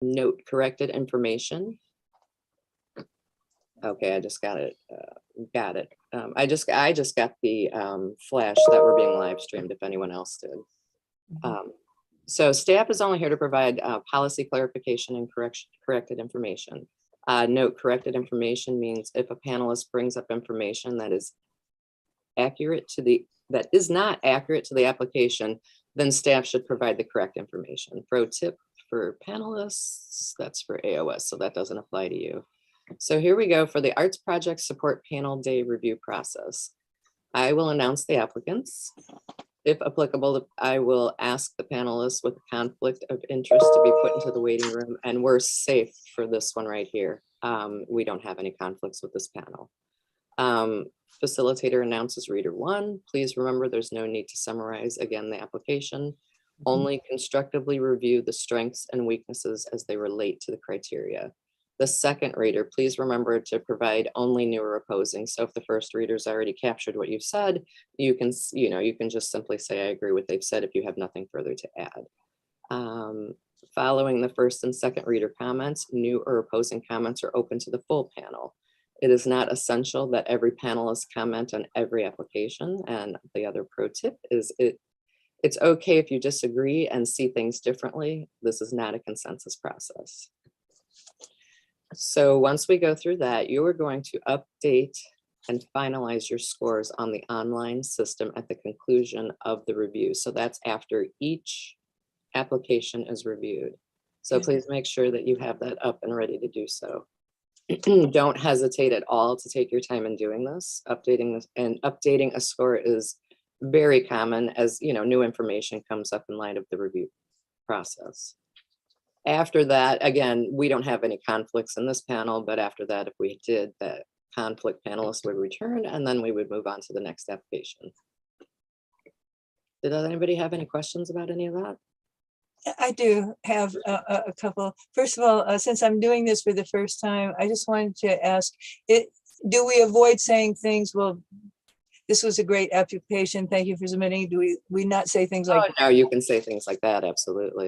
Note corrected information. Okay, I just got it. Got it. I just got the flash that we're being live streamed, if anyone else did. So staff is only here to provide policy clarification and corrected information. Note corrected information means if a panelist brings up information that is not accurate to the application, then staff should provide the correct information. Pro tip for panelists, that's for AOS, so that doesn't apply to you. So here we go for the Arts Project Support Panel Day Review process. I will announce the applicants. If applicable, I will ask the panelists with a conflict of interest to be put into the waiting room, and we're safe for this one right here. We don't have any conflicts with this panel. Facilitator announces reader one. Please remember there's no need to summarize again the application. Only constructively review the strengths and weaknesses as they relate to the criteria. The second reader, please remember to provide only new or opposing. So if the first reader's already captured what you've said, you can just simply say, I agree with what they've said if you have nothing further to add. Following the first and second reader comments, new or opposing comments are open to the full panel. It is not essential that every panelist comment on every application. And the other pro tip is it's okay if you disagree and see things differently. This is not a consensus process. So once we go through that, you are going to update and finalize your scores on the online system at the conclusion of the review. So that's after each application is reviewed. So please make sure that you have that up and ready to do so. Don't hesitate at all to take your time in doing this. Updating a score is very common as new information comes up in light of the review process. After that, again, we don't have any conflicts in this panel, but after that, if we did, that conflict panelist would return and then we would move on to the next application. Did anybody have any questions about any of that? I do have a couple. First of all, since I'm doing this for the first time, I just wanted to ask, do we avoid saying things, well, this was a great application, thank you for submitting? Do we not say things like no, you can say things like that, absolutely.